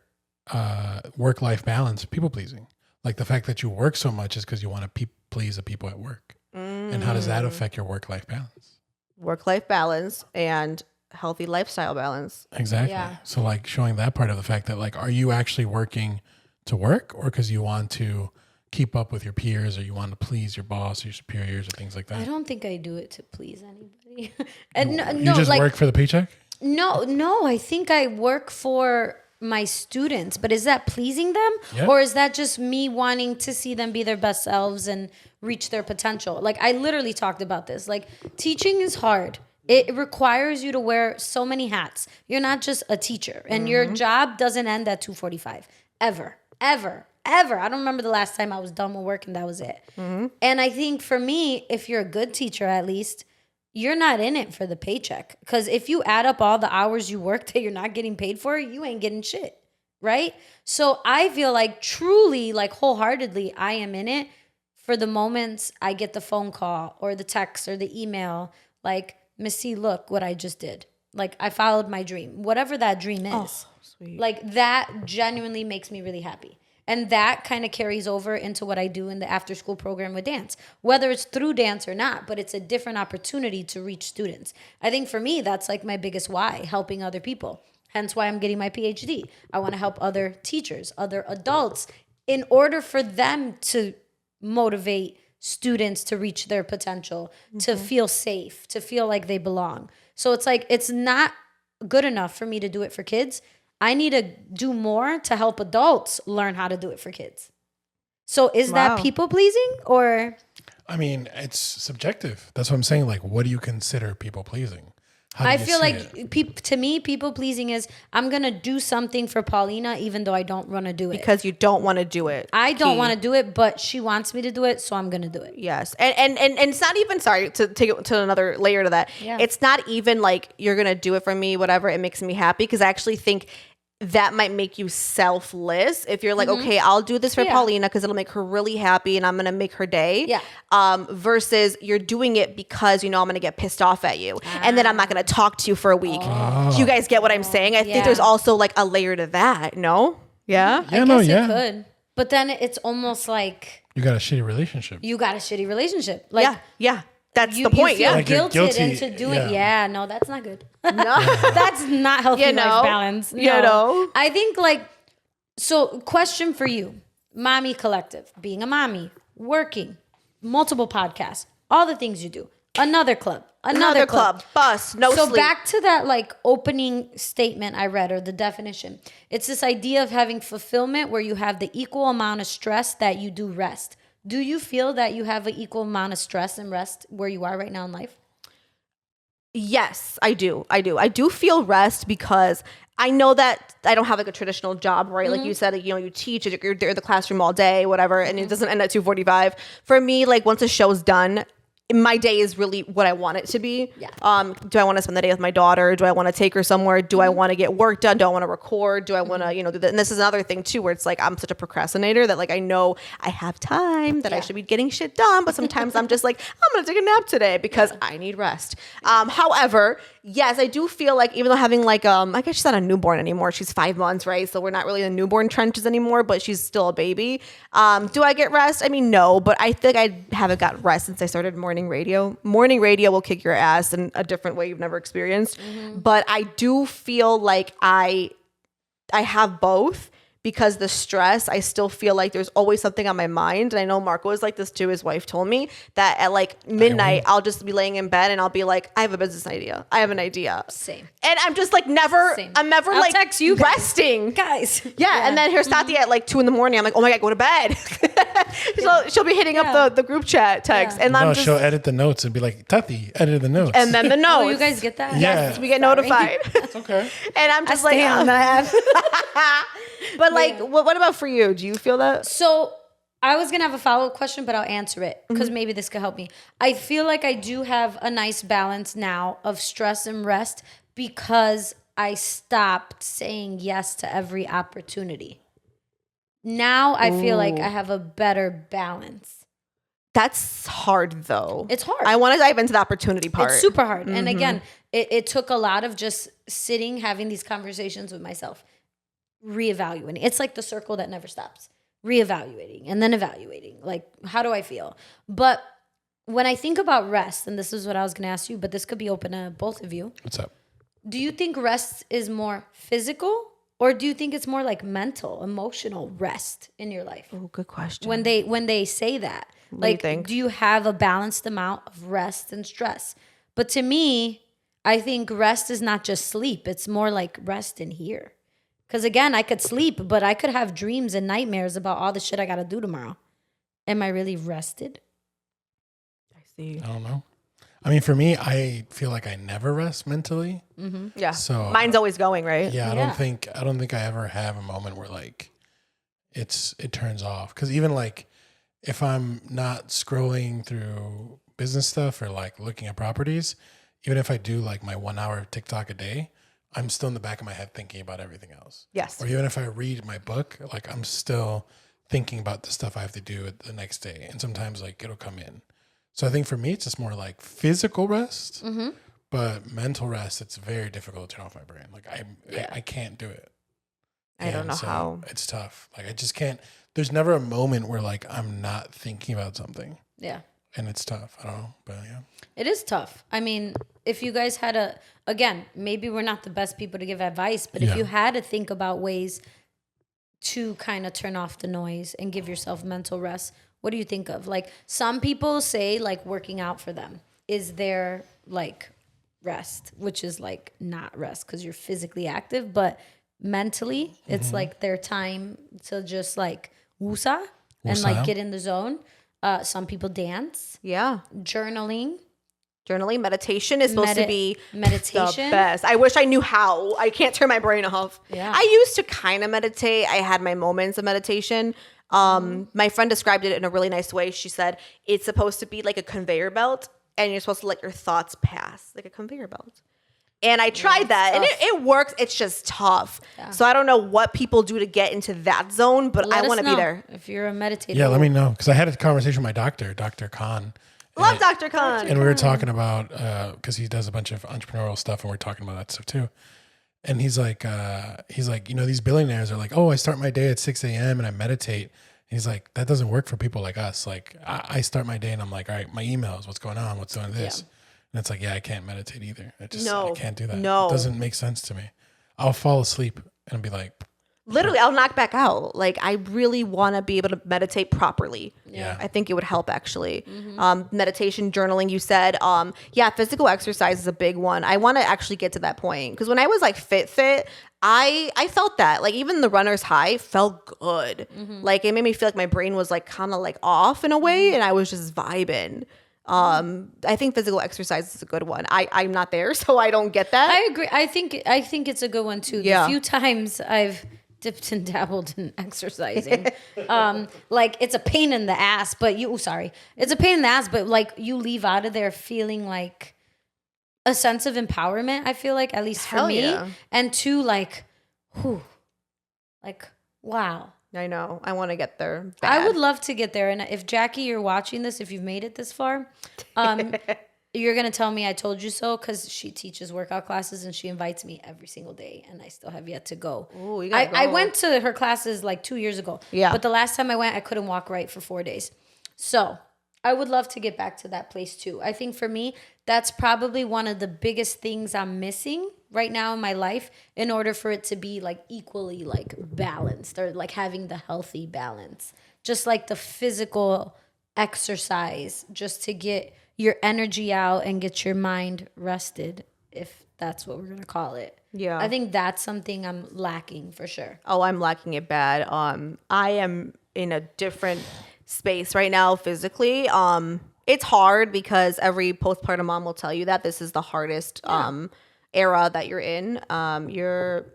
work-life balance people pleasing. Like the fact that you work so much is because you want to please the people at work. And how does that affect your work-life balance? Work-life balance and healthy lifestyle balance. Exactly. Yeah. So like showing that part of the fact that like, are you actually working to work or because you want to keep up with your peers or you want to please your boss or your superiors or things like that? I don't think I do it to please anybody. You just like, work for the paycheck? No, I think I work for my students, but is that pleasing them? Yeah. Or is that just me wanting to see them be their best selves and reach their potential? Like I literally talked about this. Like teaching is hard. It requires you to wear so many hats. You're not just a teacher and your job doesn't end at 2:45 ever. I don't remember the last time I was done with work and that was it. And I think for me, if you're a good teacher, at least you're not in it for the paycheck. Because if you add up all the hours you work that you're not getting paid for, you ain't getting shit, right? So I feel like truly, like wholeheartedly, I am in it for the moments I get the phone call or the text or the email, like, Missy, look what I just did. Like I followed my dream, whatever that dream is. Oh, sweet. Like that genuinely makes me really happy. And that kind of carries over into what I do in the after school program with dance, whether it's through dance or not, but it's a different opportunity to reach students. I think for me, that's like my biggest why, helping other people. Hence why I'm getting my PhD. I want to help other teachers, other adults, in order for them to motivate students to reach their potential, to feel safe, to feel like they belong. So it's like, it's not good enough for me to do it for kids. I need to do more to help adults learn how to do it for kids. So is that people pleasing or? I mean, it's subjective. That's what I'm saying. Like, what do you consider people pleasing? I feel like to me, people pleasing is I'm going to do something for Paulina, even though I don't want to do it. Because you don't want to do it. I don't want to do it, but she wants me to do it. So I'm going to do it. Yes. And it's not even, sorry, to take it to another layer to that. Yeah. It's not even like you're going to do it for me, whatever. It makes me happy. Because I actually think that might make you selfless if you're like, okay, I'll do this for Paulina because it'll make her really happy and I'm going to make her day. Yeah. Versus you're doing it because, you know, I'm going to get pissed off at you. And then I'm not going to talk to you for a week. Do you guys get what I'm saying? I think there's also like a layer to that. No? Yeah? Yeah, I guess it could. But then it's almost like you got a shitty relationship. Like, yeah. That's the point. You feel Like you're guilted guilty. into doing. Yeah. No, that's not good. No. That's not healthy You know? life balance. No. You know? I think like, so question for you, Mommy Collective, being a mommy, working, multiple podcasts, all the things you do, another club, another club, bus, no so sleep. back to that like opening statement I read or the definition. It's this idea of having fulfillment where you have the equal amount of stress that you do rest. Do you feel that you have an equal amount of stress and rest where you are right now in life? Yes, I do. I do feel rest because I know that I don't have like a traditional job, right? Like you said, you know, you teach, you're in the classroom all day, whatever, and it doesn't end at 2:45. For me, like once a show's done, my day is really what I want it to be. Yeah. Do I want to spend the day with my daughter? Do I want to take her somewhere? Do I want to get work done? Do I want to record? Do I want to, you know, do that? And this is another thing too, where it's like, I'm such a procrastinator that like, I know I have time that I should be getting shit done. But sometimes I'm just like, I'm going to take a nap today because I need rest. However, yes, I do feel like even though having like, I guess she's not a newborn anymore. She's 5 months, right? So we're not really in the newborn trenches anymore, but she's still a baby. Do I get rest? I mean, no, but I think I haven't got rest since I started morning radio. Morning radio will kick your ass in a different way you've never experienced. But I do feel like I have both. Because the stress, I still feel like there's always something on my mind. And I know Marco is like this too. His wife told me that at like midnight, I'll just be laying in bed and I'll be like, I have a business idea. I have an idea. Same. And I'm just like I'm never I'll like text you resting. guys. Yeah. And then here's Tati at like 2 a.m. I'm like, oh my God, go to bed. So she'll be hitting up the group chat text. And I'm just, she'll edit the notes and be like, Tati, edit the notes. and then the notes. Oh, you guys get that? Yeah. We get notified. It's okay. And I'm just like, on that. but like, what about for you? Do you feel that? So I was going to have a follow-up question, but I'll answer it because maybe this could help me. I feel like I do have a nice balance now of stress and rest because I stopped saying yes to every opportunity. Now I feel like I have a better balance. That's hard though. It's hard. I want to dive into the opportunity part. It's super hard. And again, it took a lot of just sitting, having these conversations with myself, reevaluating. It's like the circle that never stops. Reevaluating and then evaluating. Like, how do I feel? But when I think about rest, and this is what I was going to ask you, but this could be open to both of you. What's up? Do you think rest is more physical or do you think it's more like mental, emotional rest in your life? Oh, good question. When they say that, What do you like, think? do you have a balanced amount of rest and stress? But to me, I think rest is not just sleep. It's more like rest in here. Because again, I could sleep, but I could have dreams and nightmares about all the shit I got to do tomorrow. Am I really rested? I see. I don't know. I mean, for me, I feel like I never rest mentally. Yeah. So mine's always going, right? Yeah, I Yeah. don't think I ever have a moment where like it turns off. Because even like if I'm not scrolling through business stuff or like looking at properties, even if I do like my 1 hour TikTok a day, I'm still in the back of my head thinking about everything else. Yes. Or even if I read my book, like I'm still thinking about the stuff I have to do the next day. And sometimes like it'll come in. So I think for me, it's just more like physical rest, But mental rest, it's very difficult to turn off my brain. Like I can't do it. I don't know how. It's tough. Like I just can't. There's never a moment where like I'm not thinking about something. Yeah. And it's tough. I don't know, but yeah. It is tough. I mean, if you guys had again, maybe we're not the best people to give advice, but if you had to think about ways to kind of turn off the noise and give yourself mental rest, what do you think of? Like some people say like working out for them is their like rest, which is like not rest because you're physically active, but mentally it's like their time to just like woosah and like get in the zone. Some people dance. Yeah. Journaling, meditation is supposed to be meditation. the best. I wish I knew how. I can't turn my brain off. Yeah. I used to kind of meditate. I had my moments of meditation. My friend described it in a really nice way. She said it's supposed to be like a conveyor belt, and you're supposed to let your thoughts pass like a conveyor belt. And I tried that, and it works. It's just tough. Yeah. So I don't know what people do to get into that zone, but I want to be there. If you're a meditator. Yeah, let me know. Because I had a conversation with my doctor, Dr. Khan. Love Dr. Khan. And we were talking about, because he does a bunch of entrepreneurial stuff, and we're talking about that stuff too. And he's like, you know, these billionaires are like, oh, I start my day at 6 a.m. and I meditate. And he's like, that doesn't work for people like us. Like, I start my day and I'm like, all right, my emails, what's going on? What's doing this? Yeah. And it's like, yeah, I can't meditate either. I can't do that. No. It doesn't make sense to me. I'll fall asleep and be like, literally, I'll knock back out. Like, I really want to be able to meditate properly. Yeah. I think it would help, actually. Meditation, journaling, you said. Yeah, physical exercise is a big one. I want to actually get to that point. Because when I was, like, fit, I felt that. Like, even the runner's high felt good. Like, it made me feel like my brain was, like, kind of, like, off in a way. And I was just vibing. I think physical exercise is a good one. I'm not there, so I don't get that. I agree. I think it's a good one, too. Yeah. The few times I've dipped and dabbled in exercising. Like it's a pain in the ass, but it's a pain in the ass, but like you leave out of there feeling like a sense of empowerment. I feel like, at least for me, and two, like, like, wow. I know. I want to get there. Bad. I would love to get there. And if Jackie, you're watching this, if you've made it this far, you're going to tell me I told you so, because she teaches workout classes and she invites me every single day, and I still have yet to go. Ooh, you gotta go. I went to her classes like 2 years ago. Yeah. But the last time I went, I couldn't walk right for 4 days. So I would love to get back to that place too. I think for me, that's probably one of the biggest things I'm missing right now in my life in order for it to be like equally like balanced, or like having the healthy balance. Just like the physical exercise, just to get your energy out and get your mind rested, if that's what we're going to call it. Yeah. I think that's something I'm lacking for sure. Oh, I'm lacking it bad. I am in a different space right now physically. It's hard because every postpartum mom will tell you that this is the hardest era that you're in. You're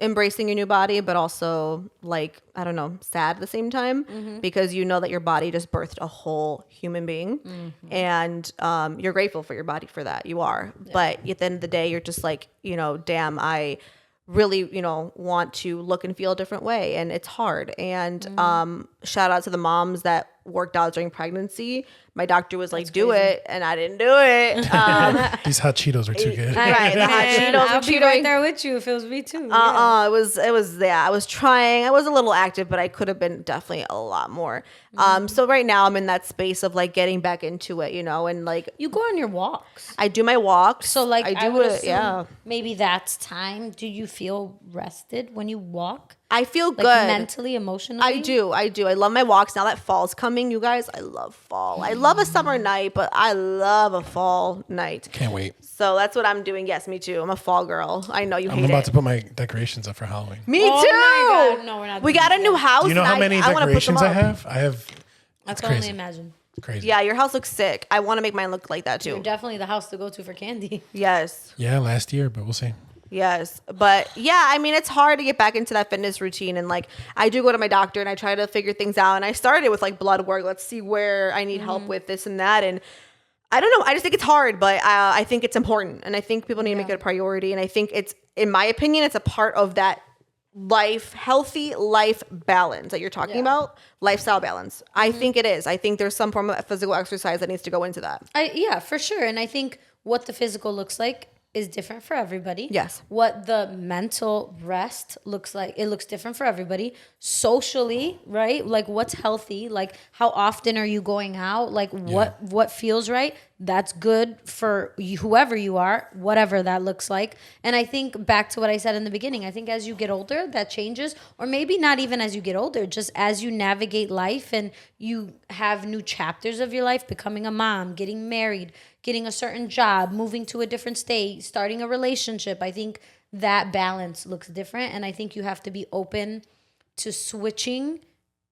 embracing your new body, but also like, I don't know, sad at the same time, because you know that your body just birthed a whole human being, and you're grateful for your body for that. You are. Yeah. But at the end of the day, you're just like, you know, damn, I really, you know, want to look and feel a different way, and it's hard. And shout out to the moms that worked out during pregnancy. My doctor was like, do it, and I didn't do it. These hot Cheetos are too good. Right, the hot Cheetos. I'll be right there with you if it was me too. It was I was trying. I was a little active, but I could have been definitely a lot more. So right now I'm in that space of like getting back into it, you know, and like, you go on your walks. I do my walks. So like I would assume maybe that's time. Do you feel rested when you walk? I feel like good. Mentally, emotionally? I do. I love my walks. Now that fall's coming, you guys, I love fall. I love a summer night, but I love a fall night. Can't wait. So that's what I'm doing. Yes, me too. I'm a fall girl. I know you hate it. I'm about to put my decorations up for Halloween. Me too. My God. No, we're not. We got a new house. Do you know how many decorations I have? I have. I can only imagine. Crazy. Yeah, your house looks sick. I want to make mine look like that too. You're definitely the house to go to for candy. Yes. Yeah, last year, but we'll see. Yes. But yeah, I mean, it's hard to get back into that fitness routine. And like, I do go to my doctor and I try to figure things out. And I started with like blood work. Let's see where I need help with this and that. And I don't know. I just think it's hard, but I think it's important. And I think people need to make it a priority. And I think it's, in my opinion, it's a part of that healthy life balance that you're talking about, lifestyle balance. I think it is. I think there's some form of physical exercise that needs to go into that. Yeah, for sure. And I think what the physical looks like is different for everybody. Yes. What the mental rest looks like, it looks different for everybody. Socially, right? Like what's healthy? Like how often are you going out? Like what feels right? That's good for you, whoever you are, whatever that looks like. And I think back to what I said in the beginning, I think as you get older, that changes, or maybe not even as you get older, just as you navigate life and you have new chapters of your life, becoming a mom, getting married, getting a certain job, moving to a different state, starting a relationship. I think that balance looks different. And I think you have to be open to switching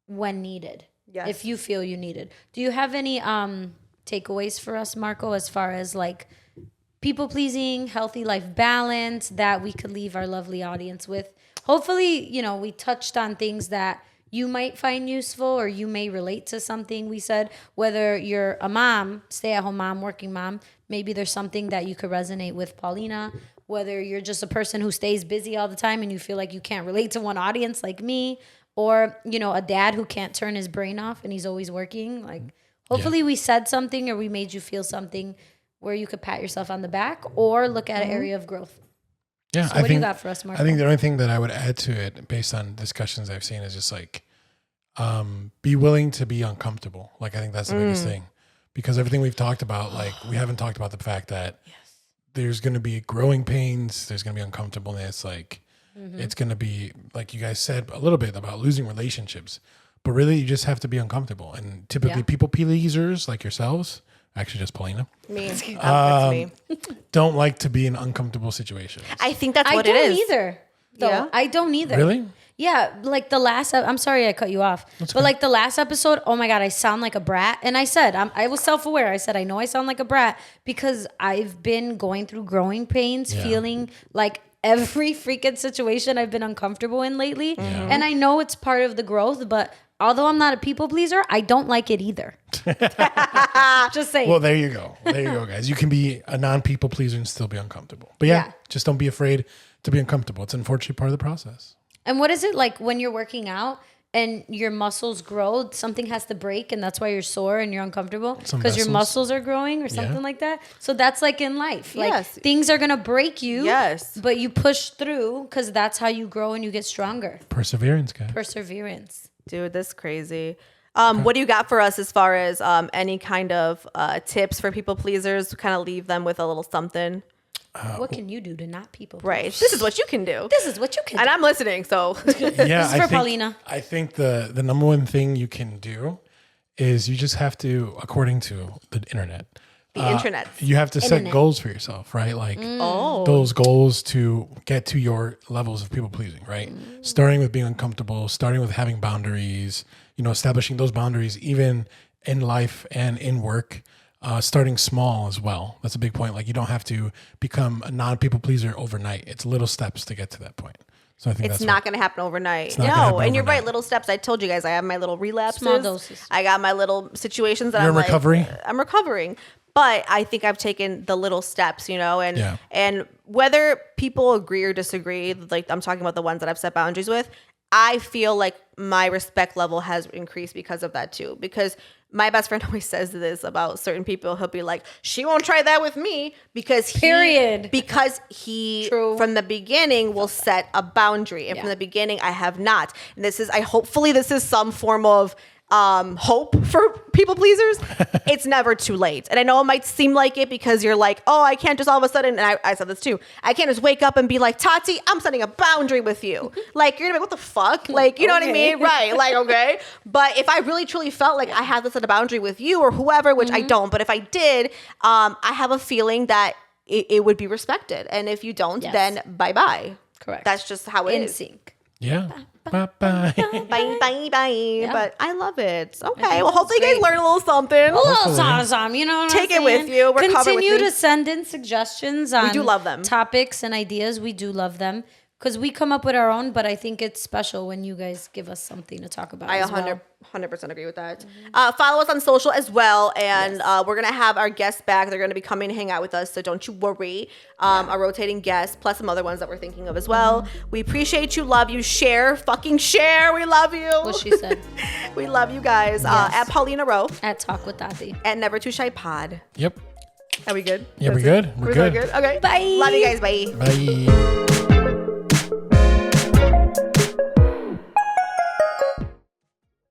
when needed. Yes. If you feel you need it. Do you have any takeaways for us, Marco, as far as like people pleasing, healthy life balance that we could leave our lovely audience with? Hopefully, we touched on things that you might find useful or you may relate to something we said, whether you're a mom, stay-at-home mom, working mom, maybe there's something that you could resonate with Paulina, whether you're just a person who stays busy all the time and you feel like you can't relate to one audience like me, or, a dad who can't turn his brain off and he's always working. Like, hopefully we said something or we made you feel something where you could pat yourself on the back or look at an area of growth. Yeah, so what do you got for us, Marco? I think the only thing that I would add to it, based on discussions I've seen, is just like be willing to be uncomfortable. Like I think that's the biggest thing, because everything we've talked about, like we haven't talked about the fact that there's going to be growing pains, there's going to be uncomfortableness, like it's going to be, like you guys said a little bit about losing relationships, but really you just have to be uncomfortable. And typically people pleasers like yourselves, actually just Paulina, That's me. don't like to be in uncomfortable situations. I think that's what I it is. don't either. Though. Yeah? I don't either. Really? Yeah, like the last. I'm sorry I cut you off, but like the last episode. Oh my god, I sound like a brat. And I said I was self-aware. I said I know I sound like a brat because I've been going through growing pains, feeling like every freaking situation I've been uncomfortable in lately. And I know it's part of the growth, but although I'm not a people pleaser, I don't like it either. Just saying. Well, there you go. There you go, guys. You can be a non-people pleaser and still be uncomfortable. But just don't be afraid to be uncomfortable. It's unfortunately part of the process. And what is it like when you're working out and your muscles grow? Something has to break, and that's why you're sore and you're uncomfortable because your muscles are growing or something like that. So that's like in life. Like things are gonna break you. Yes. But you push through because that's how you grow and you get stronger. Perseverance, guys. Perseverance. Dude, that's crazy. What do you got for us as far as any kind of tips for people pleasers? Kind of leave them with a little something. What can you do to not people please? Right. This is what you can do. This is what you can And do. I'm listening, so. Yeah, This is for Paulina. I think the number one thing you can do is you just have to, according to the internet, The internet. you have to set goals for yourself, right? Like those goals to get to your levels of people pleasing, right? Starting with being uncomfortable, starting with having boundaries, establishing those boundaries even in life and in work. Starting small as well. That's a big point. Like you don't have to become a non-people pleaser overnight. It's little steps to get to that point. So I think It's not going to happen overnight. not gonna happen And you're right. overnight. Little steps. I told you guys I have my little relapses. Small doses. I got my little situations that You're I'm in recovery? I'm recovering. But I think I've taken the little steps, and whether people agree or disagree, like I'm talking about the ones that I've set boundaries with, I feel like my respect level has increased because of that too. Because my best friend always says this about certain people. He'll be like, she won't try that with me because he from the beginning will set a boundary. And from the beginning, I have not. And hopefully this is some form of hope for people pleasers. It's never too late. And I know it might seem like it because you're like, oh, I can't just all of a sudden, and I said this too, I can't just wake up and be like, Tati, I'm setting a boundary with you. Like, you're gonna be like, what the fuck? Like, you know what I mean? Right. Like, okay. But if I really truly felt like I had to set a boundary with you or whoever, which I don't, but if I did, I have a feeling that it would be respected. And if you don't, then bye-bye. Correct. That's just how it is. In sync. Yeah. Bye-bye. Bye. Yeah. But I love it. Okay. Well, hopefully you guys learn a little something. A little something, you know what Take I'm it saying? with you. Recover Continue with me. to send in suggestions on do love them. topics and ideas. We do love them. because we come up with our own, but I think it's special when you guys give us something to talk about. I as well. 100% agree with that. Follow us on social as well, and we're gonna have our guests back. They're gonna be coming to hang out with us, so don't you worry. Our rotating guests, plus some other ones that we're thinking of as well. We appreciate you, love you, fucking share. We love you. What she said. We love you guys. At Paulina Rowe. At Talk with Tati. At Never Too Shy Pod. Yep. Are we good? Yeah, we're good. We're good. Okay. Bye. Love you guys. Bye. Bye.